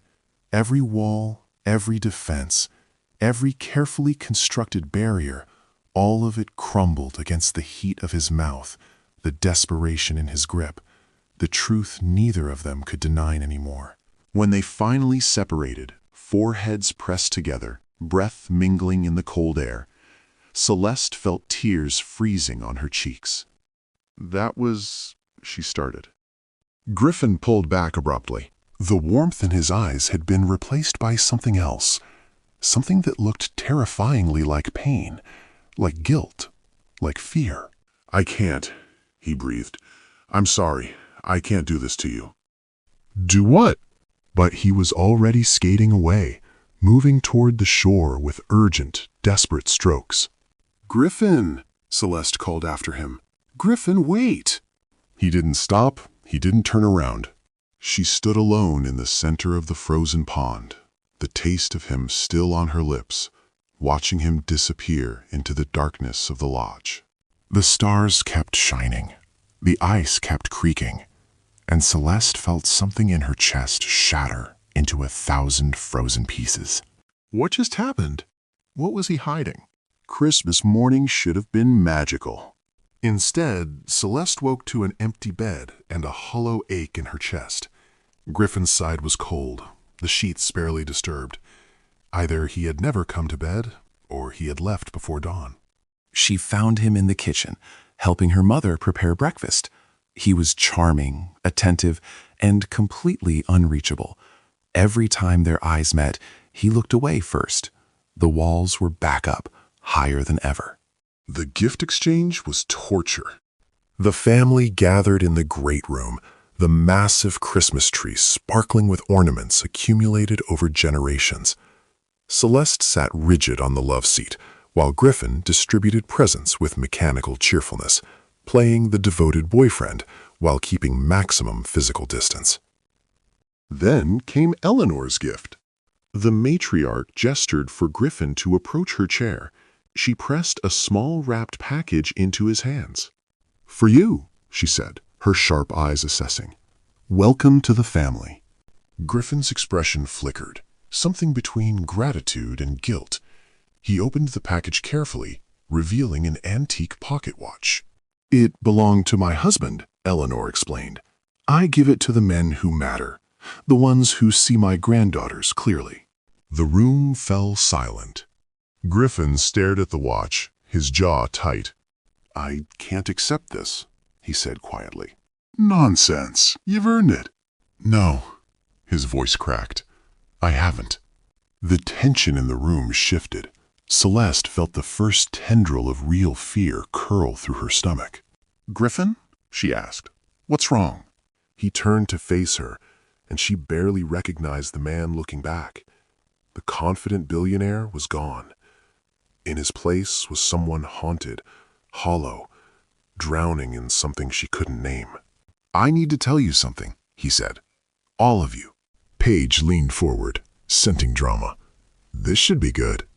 Every wall, every defense, every carefully constructed barrier, all of it crumbled against the heat of his mouth, the desperation in his grip, the truth neither of them could deny anymore. When they finally separated, foreheads pressed together, breath mingling in the cold air, Celeste felt tears freezing on her cheeks. "That was—" she started. Griffin pulled back abruptly. The warmth in his eyes had been replaced by something else, something that looked terrifyingly like pain, like guilt, like fear. "I can't," he breathed. "I'm sorry. I can't do this to you." "Do what?" But he was already skating away, moving toward the shore with urgent, desperate strokes. "Griffin!" Celeste called after him. "Griffin, wait!" He didn't stop. He didn't turn around. She stood alone in the center of the frozen pond, the taste of him still on her lips, watching him disappear into the darkness of the lodge. The stars kept shining. The ice kept creaking, and Celeste felt something in her chest shatter into 1,000 frozen pieces. What just happened? What was he hiding? Christmas morning should have been magical. Instead, Celeste woke to an empty bed and a hollow ache in her chest. Griffin's side was cold, the sheets barely disturbed. Either he had never come to bed, or he had left before dawn. She found him in the kitchen, helping her mother prepare breakfast. He was charming, attentive, and completely unreachable. Every time their eyes met, he looked away first. The walls were back up, higher than ever. The gift exchange was torture. The family gathered in the great room, the massive Christmas tree sparkling with ornaments accumulated over generations. Celeste sat rigid on the love seat, while Griffin distributed presents with mechanical cheerfulness, playing the devoted boyfriend while keeping maximum physical distance. Then came Eleanor's gift. The matriarch gestured for Griffin to approach her chair. She pressed a small wrapped package into his hands. "For you," she said, her sharp eyes assessing. "Welcome to the family." Griffin's expression flickered, something between gratitude and guilt. He opened the package carefully, revealing an antique pocket watch. "It belonged to my husband," Eleanor explained. "I give it to the men who matter, the ones who see my granddaughters clearly." The room fell silent. Griffin stared at the watch, his jaw tight. "I can't accept this," he said quietly. "Nonsense. You've earned it." "No." His voice cracked. "I haven't." The tension in the room shifted. Celeste felt the first tendril of real fear curl through her stomach. "Griffin?" she asked. "What's wrong?" He turned to face her, and she barely recognized the man looking back. The confident billionaire was gone. In his place was someone haunted, hollow, drowning in something she couldn't name. "I need to tell you something," he said. "All of you." Paige leaned forward, scenting drama. "This should be good."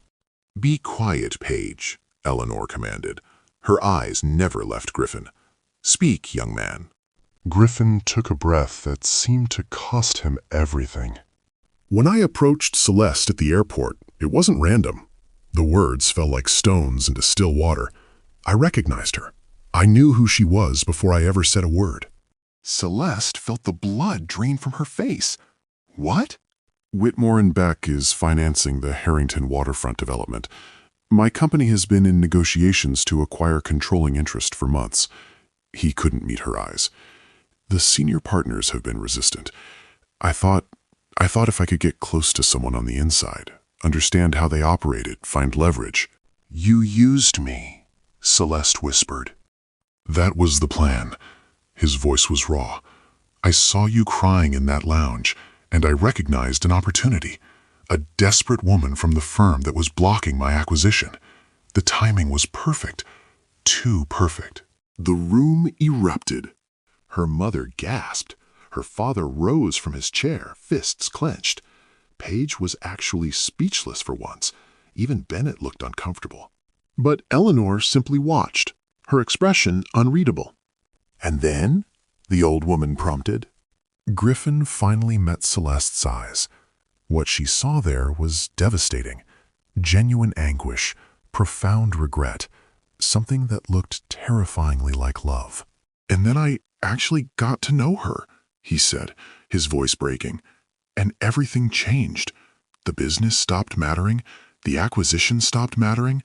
"Be quiet, Paige," Eleanor commanded. Her eyes never left Griffin. "Speak, young man." Griffin took a breath that seemed to cost him everything. "When I approached Celeste at the airport, it wasn't random. The words fell like stones into still water. I recognized her. I knew who she was before I ever said a word." Celeste felt the blood drain from her face. "What?" "Whitmore and Beck is financing the Harrington waterfront development. My company has been in negotiations to acquire controlling interest for months." He couldn't meet her eyes. "The senior partners have been resistant. I thought if I could get close to someone on the inside, understand how they operated, find leverage." "You used me," Celeste whispered. "That was the plan." His voice was raw. "I saw you crying in that lounge, and I recognized an opportunity. A desperate woman from the firm that was blocking my acquisition. The timing was perfect. Too perfect." The room erupted. Her mother gasped. Her father rose from his chair, fists clenched. Paige was actually speechless for once. Even Bennett looked uncomfortable. But Eleanor simply watched, her expression unreadable. "And then?" the old woman prompted. Griffin finally met Celeste's eyes. What she saw there was devastating. Genuine anguish, profound regret, something that looked terrifyingly like love. "And then I actually got to know her," he said, his voice breaking. "And everything changed. The business stopped mattering. The acquisition stopped mattering.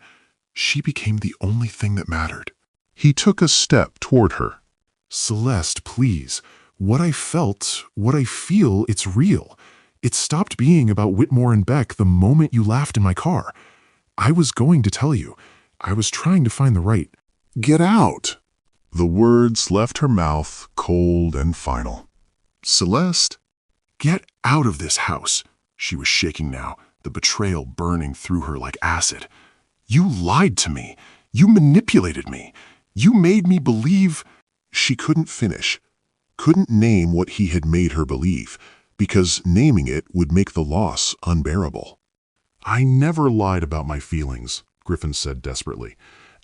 She became the only thing that mattered." He took a step toward her. "Celeste, please. What I felt, what I feel, it's real. It stopped being about Whitmore and Beck the moment you laughed in my car. I was going to tell you. I was trying to find the right—" "Get out!" The words left her mouth cold and final. "Celeste, get out of this house." She was shaking now, the betrayal burning through her like acid. "You lied to me. You manipulated me. You made me believe—" She couldn't finish, couldn't name what he had made her believe, because naming it would make the loss unbearable. "I never lied about my feelings," Griffin said desperately.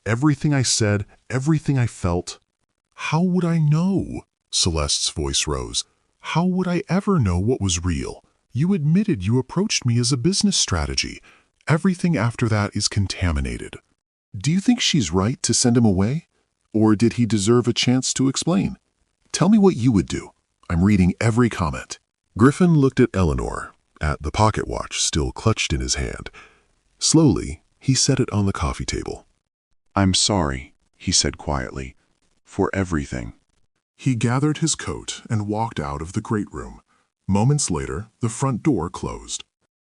"Everything I said, everything I felt—" "How would I know?" Celeste's voice rose. "How would I ever know what was real? You admitted you approached me as a business strategy. Everything after that is contaminated. Do you think she's right to send him away? Or did he deserve a chance to explain? Tell me what you would do. I'm reading every comment." Griffin looked at Eleanor, at the pocket watch still clutched in his hand. Slowly, he set it on the coffee table. "I'm sorry," he said quietly, "for everything." He gathered his coat and walked out of the great room. Moments later, the front door closed.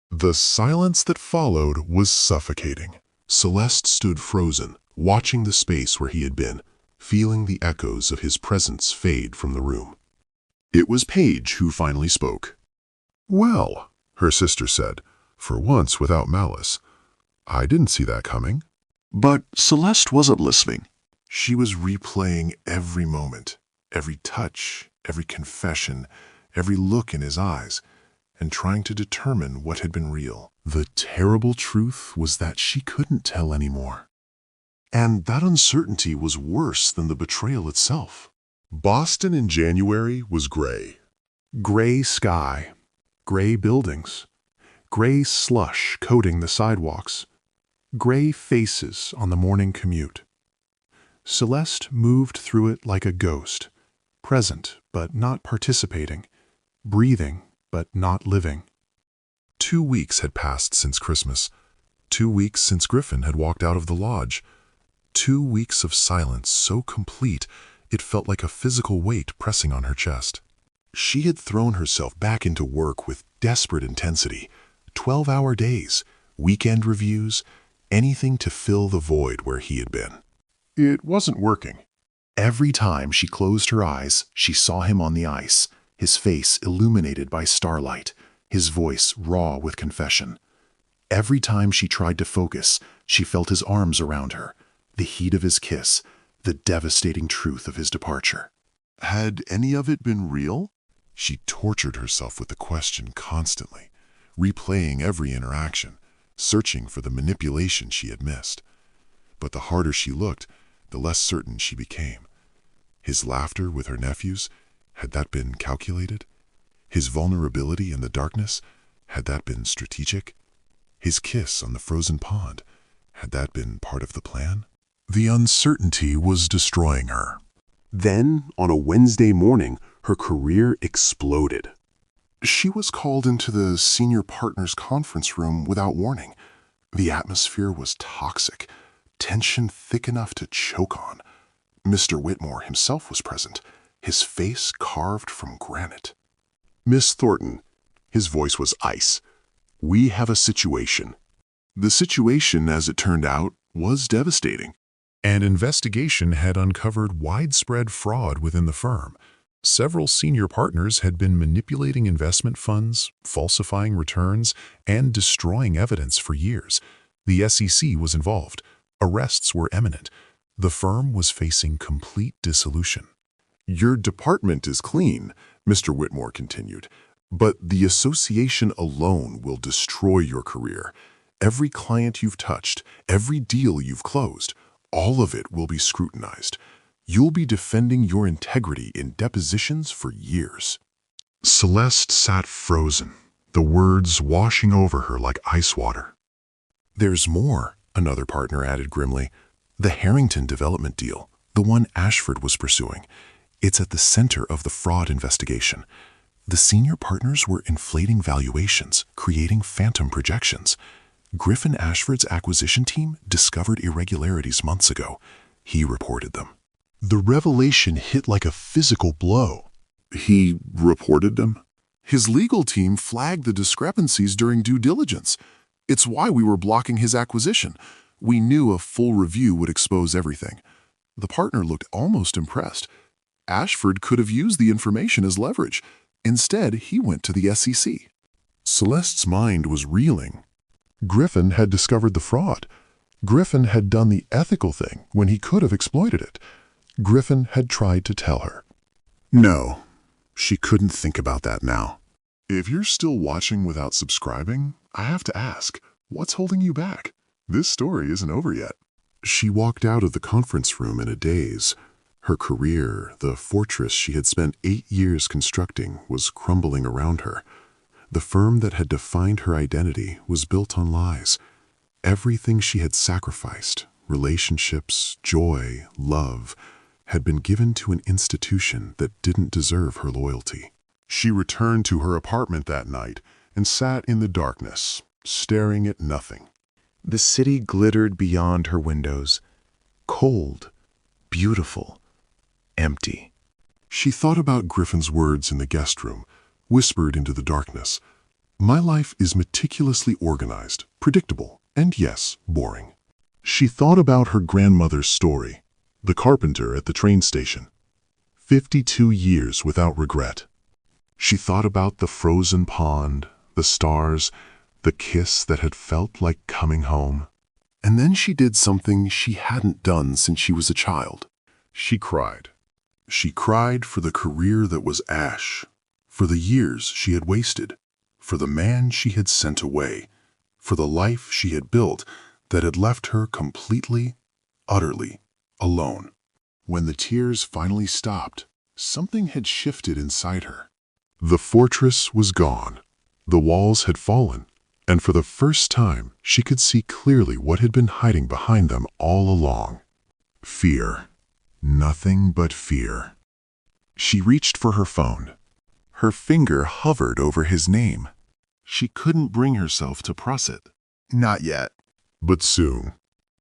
The silence that followed was suffocating. Celeste stood frozen, watching the space where he had been, feeling the echoes of his presence fade from the room. It was Paige who finally spoke. "Well," her sister said, for once without malice, "I didn't see that coming." But Celeste wasn't listening. She was replaying every moment, every touch, every confession, every look in his eyes, and trying to determine what had been real. The terrible truth was that she couldn't tell anymore. And that uncertainty was worse than the betrayal itself. Boston in January was gray. Gray sky, gray buildings, gray slush coating the sidewalks, gray faces on the morning commute. Celeste moved through it like a ghost, present but not participating, breathing but not living. 2 weeks had passed since Christmas. 2 weeks since Griffin had walked out of the lodge. 2 weeks of silence so complete it felt like a physical weight pressing on her chest. She had thrown herself back into work with desperate intensity. 12-hour days, weekend reviews, anything to fill the void where he had been. It wasn't working. Every time she closed her eyes, she saw him on the ice, his face illuminated by starlight, his voice raw with confession. Every time she tried to focus, she felt his arms around her, the heat of his kiss, the devastating truth of his departure. Had any of it been real? She tortured herself with the question constantly, replaying every interaction, searching for the manipulation she had missed. But the harder she looked, the less certain she became. His laughter with her nephews, had that been calculated? His vulnerability in the darkness, had that been strategic? His kiss on the frozen pond, had that been part of the plan? The uncertainty was destroying her. Then, on a Wednesday morning, her career exploded. She was called into the senior partners conference room without warning. The atmosphere was toxic, tension thick enough to choke on. Mr. Whitmore himself was present, his face carved from granite. "Miss Thornton," his voice was ice, "we have a situation." The situation, as it turned out, was devastating. An investigation had uncovered widespread fraud within the firm. Several senior partners had been manipulating investment funds, falsifying returns, and destroying evidence for years. The SEC was involved. Arrests were imminent. The firm was facing complete dissolution. "Your department is clean," Mr. Whitmore continued, "but the association alone will destroy your career. Every client you've touched, every deal you've closed, all of it will be scrutinized. You'll be defending your integrity in depositions for years." Celeste sat frozen, the words washing over her like ice water. "There's more," another partner added grimly. "The Harrington development deal, the one Ashford was pursuing. It's at the center of the fraud investigation. The senior partners were inflating valuations, creating phantom projections. Griffin Ashford's acquisition team discovered irregularities months ago. He reported them." The revelation hit like a physical blow. "He reported them?" "His legal team flagged the discrepancies during due diligence. It's why we were blocking his acquisition. We knew a full review would expose everything." The partner looked almost impressed. Ashford could have used the information as leverage. Instead, he went to the SEC. Celeste's mind was reeling. Griffin had discovered the fraud. Griffin had done the ethical thing when he could have exploited it. Griffin had tried to tell her. No, she couldn't think about that now. If you're still watching without subscribing, I have to ask, what's holding you back? This story isn't over yet. She walked out of the conference room in a daze. Her career, the fortress she had spent 8 years constructing, was crumbling around her. The firm that had defined her identity was built on lies. Everything she had sacrificed, relationships, joy, love, had been given to an institution that didn't deserve her loyalty. She returned to her apartment that night and sat in the darkness, staring at nothing. The city glittered beyond her windows, cold, beautiful, empty. She thought about Griffin's words in the guest room, whispered into the darkness. "My life is meticulously organized, predictable, and yes, boring." She thought about her grandmother's story, the carpenter at the train station. 52 years without regret. She thought about the frozen pond, the stars, the kiss that had felt like coming home. And then she did something she hadn't done since she was a child. She cried. She cried for the career that was ash, for the years she had wasted, for the man she had sent away, for the life she had built that had left her completely, utterly alone. When the tears finally stopped, something had shifted inside her. The fortress was gone. The walls had fallen, and for the first time she could see clearly what had been hiding behind them all along. Fear. Nothing but fear. She reached for her phone. Her finger hovered over his name. She couldn't bring herself to press it. Not yet. But soon.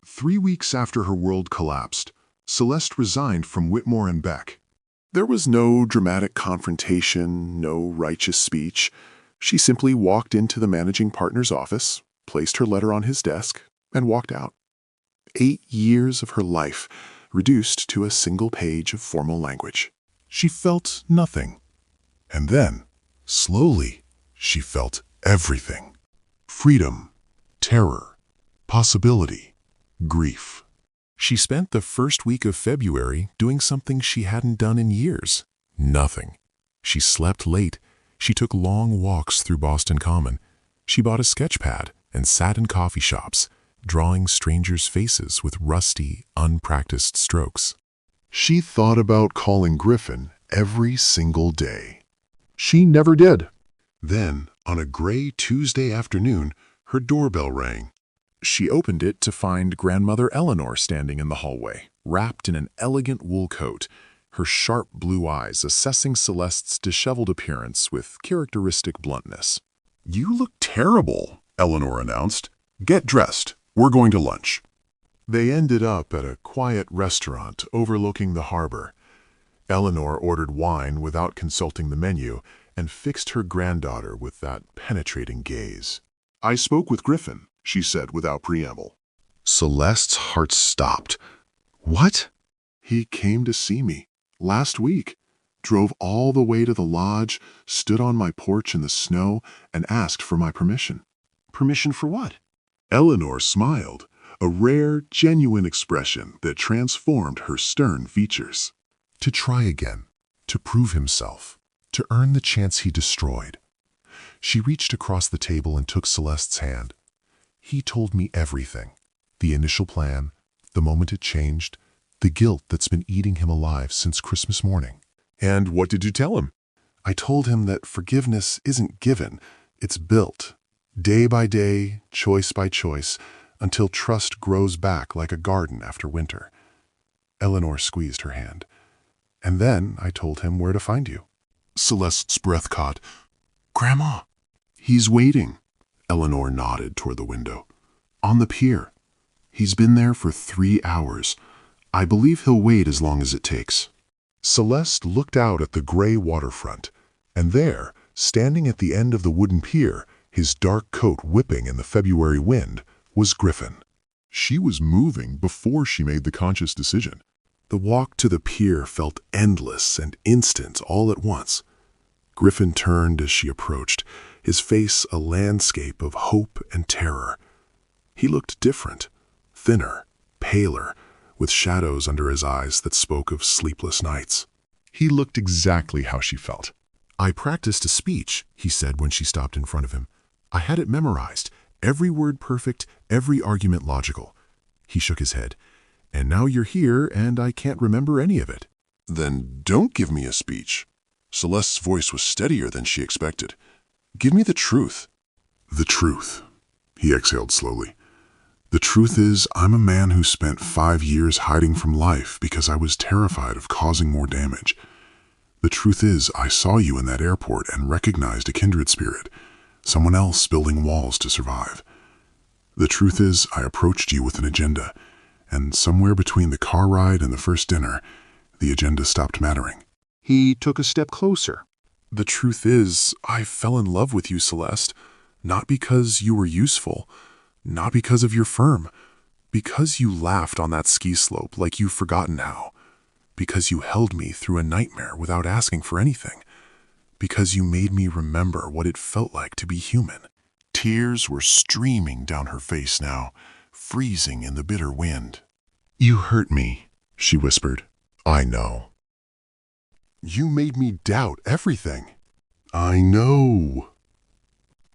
3 weeks after her world collapsed, Celeste resigned from Whitmore and Beck. There was no dramatic confrontation, no righteous speech. She simply walked into the managing partner's office, placed her letter on his desk, and walked out. 8 years of her life reduced to a single page of formal language. She felt nothing. And then, slowly, she felt everything. Freedom, terror, possibility, grief. She spent the first week of February doing something she hadn't done in years. Nothing. She slept late. She took long walks through Boston Common. She bought a sketch pad and sat in coffee shops, drawing strangers' faces with rusty, unpracticed strokes. She thought about calling Griffin every single day. She never did. Then, on a gray Tuesday afternoon, her doorbell rang. She opened it to find Grandmother Eleanor standing in the hallway, wrapped in an elegant wool coat, her sharp blue eyes assessing Celeste's disheveled appearance with characteristic bluntness. "You look terrible," Eleanor announced. "Get dressed. We're going to lunch." They ended up at a quiet restaurant overlooking the harbor. Eleanor ordered wine without consulting the menu and fixed her granddaughter with that penetrating gaze. "I spoke with Griffin," she said without preamble. Celeste's heart stopped. "What?" "He came to see me last week, drove all the way to the lodge, stood on my porch in the snow, and asked for my permission." "Permission for what?" Eleanor smiled. a rare, genuine expression that transformed her stern features. To try again, to prove himself, to earn the chance he destroyed. She reached across the table and took Celeste's hand. He told me everything. The initial plan, the moment it changed, the guilt that's been eating him alive since Christmas morning. And what did you tell him? I told him that forgiveness isn't given, it's built. Day by day, choice by choice, until trust grows back like a garden after winter. Eleanor squeezed her hand. And then I told him where to find you. Celeste's breath caught. Grandma. He's waiting. Eleanor nodded toward the window. On the pier. He's been there for 3 hours. I believe he'll wait as long as it takes. Celeste looked out at the gray waterfront, and there, standing at the end of the wooden pier, his dark coat whipping in the February wind, was Griffin. She was moving before she made the conscious decision. The walk to the pier felt endless and instant all at once. Griffin turned as she approached, his face a landscape of hope and terror. He looked different, thinner, paler, with shadows under his eyes that spoke of sleepless nights. He looked exactly how she felt. I practiced a speech, he said when she stopped in front of him. I had it memorized, every word perfect, every argument logical. He shook his head. And now you're here, and I can't remember any of it. Then don't give me a speech. Celeste's voice was steadier than she expected. Give me the truth. The truth, he exhaled slowly. The truth is, I'm a man who spent 5 years hiding from life because I was terrified of causing more damage. The truth is, I saw you in that airport and recognized a kindred spirit, someone else building walls to survive. The truth is, I approached you with an agenda, and somewhere between the car ride and the first dinner, the agenda stopped mattering. He took a step closer. The truth is, I fell in love with you, Celeste, not because you were useful, not because of your firm, because you laughed on that ski slope like you've forgotten how, because you held me through a nightmare without asking for anything, because you made me remember what it felt like to be human. Tears were streaming down her face now, freezing in the bitter wind. You hurt me, she whispered. I know. You made me doubt everything. I know.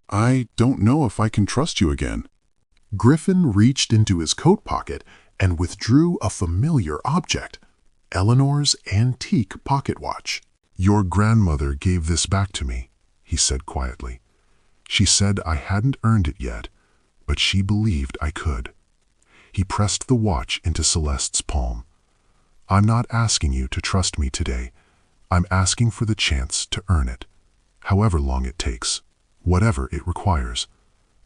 I don't know if I can trust you again. Griffin reached into his coat pocket and withdrew a familiar object, Eleanor's antique pocket watch. Your grandmother gave this back to me, he said quietly. She said I hadn't earned it yet, but she believed I could. He pressed the watch into Celeste's palm. I'm not asking you to trust me today. I'm asking for the chance to earn it, however long it takes, whatever it requires.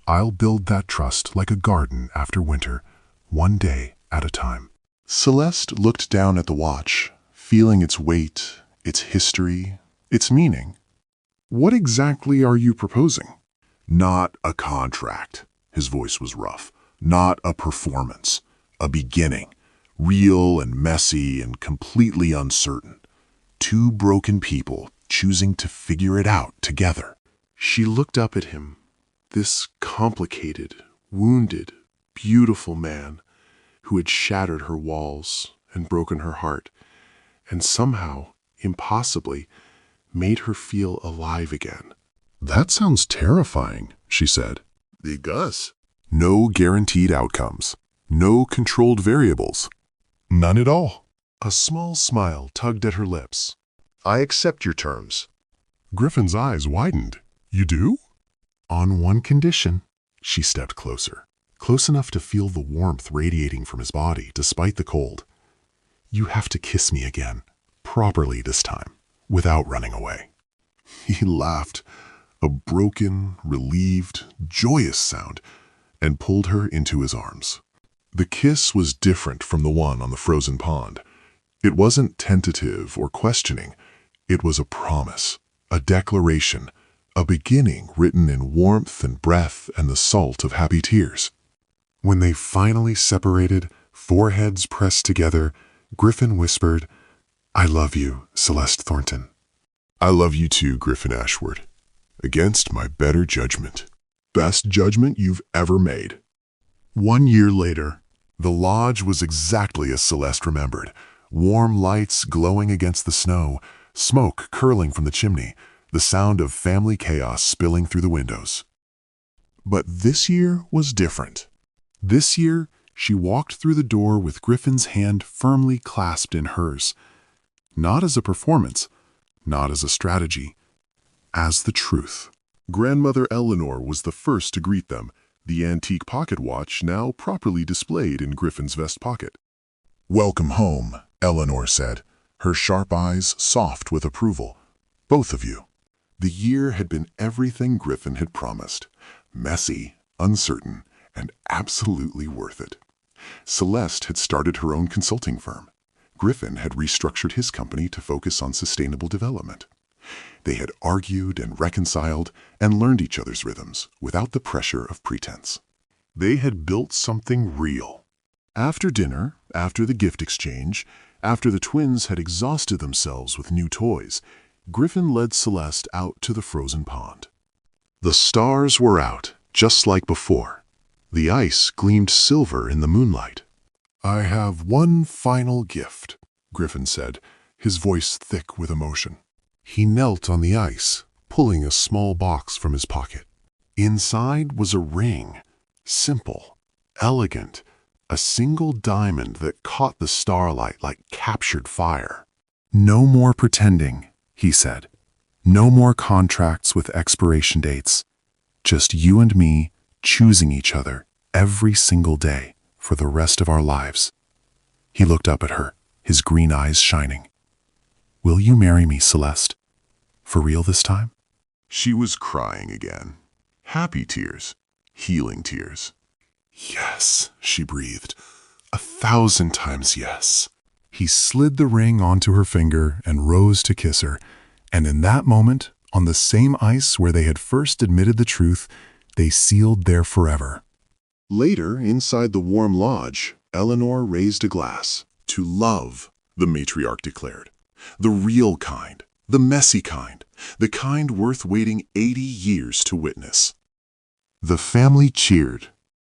I'll build that trust like a garden after winter, one day at a time. Celeste looked down at the watch, feeling its weight, its history, its meaning. What exactly are you proposing? Not a contract. His voice was rough. Not a performance. A beginning. Real and messy and completely uncertain. 2 broken people choosing to figure it out together. She looked up at him. This complicated, wounded, beautiful man who had shattered her walls and broken her heart, and somehow, impossibly, made her feel alive again. That sounds terrifying, she said. It does. No guaranteed outcomes. No controlled variables. None at all. A small smile tugged at her lips. I accept your terms. Griffin's eyes widened. You do? On one condition. She stepped closer, close enough to feel the warmth radiating from his body despite the cold. You have to kiss me again, properly this time, without running away. He laughed, a broken, relieved, joyous sound, and pulled her into his arms. The kiss was different from the one on the frozen pond. It wasn't tentative or questioning. It was a promise, a declaration, a beginning written in warmth and breath and the salt of happy tears. When they finally separated, foreheads pressed together, Griffin whispered, I love you, Celeste Thornton. I love you too, Griffin Ashworth. Against my better judgment. Best judgment you've ever made. 1 year later, The lodge was exactly as Celeste remembered. Warm lights glowing against the snow, smoke curling from the chimney, the sound of family chaos spilling through the windows. But this year was different. This year, she walked through the door with Griffin's hand firmly clasped in hers. Not as a performance, not as a strategy, as the truth. Grandmother Eleanor was the first to greet them, the antique pocket watch now properly displayed in Griffin's vest pocket. "Welcome home," Eleanor said, her sharp eyes soft with approval. "Both of you." The year had been everything Griffin had promised. Messy, uncertain, and absolutely worth it. Celeste had started her own consulting firm. Griffin had restructured his company to focus on sustainable development. They had argued and reconciled and learned each other's rhythms without the pressure of pretense. They had built something real. After dinner, after the gift exchange, after the twins had exhausted themselves with new toys, Griffin led Celeste out to the frozen pond. The stars were out, just like before. The ice gleamed silver in the moonlight. "I have one final gift," Griffin said, his voice thick with emotion. He knelt on the ice, pulling a small box from his pocket. Inside was a ring, simple, elegant, a single diamond that caught the starlight like captured fire. "No more pretending," he said. "No more contracts with expiration dates. Just you and me choosing each other every single day for the rest of our lives." He looked up at her, his green eyes shining. "Will you marry me, Celeste? For real this time?" She was crying again. Happy tears, healing tears. "Yes," she breathed. 1,000 times yes. He slid the ring onto her finger and rose to kiss her, and in that moment, on the same ice where they had first admitted the truth, they sealed their forever. Later, inside the warm lodge, Eleanor raised a glass. "To love," the matriarch declared. "The real kind, the messy kind, the kind worth waiting 80 years to witness." The family cheered,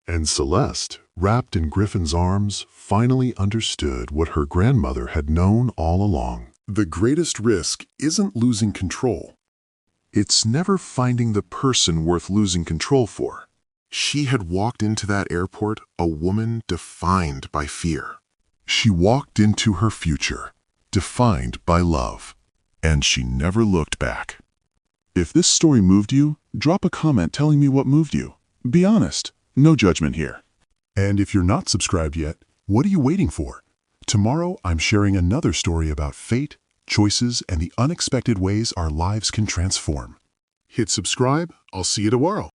and Celeste, wrapped in Griffin's arms, finally understood what her grandmother had known all along. The greatest risk isn't losing control. It's never finding the person worth losing control for. She had walked into that airport a woman defined by fear. She walked into her future, defined by love, and she never looked back. If this story moved you, drop a comment telling me what moved you. Be honest, no judgment here. And if you're not subscribed yet, what are you waiting for? Tomorrow, I'm sharing another story about fate, choices, and the unexpected ways our lives can transform. Hit subscribe. I'll see you tomorrow.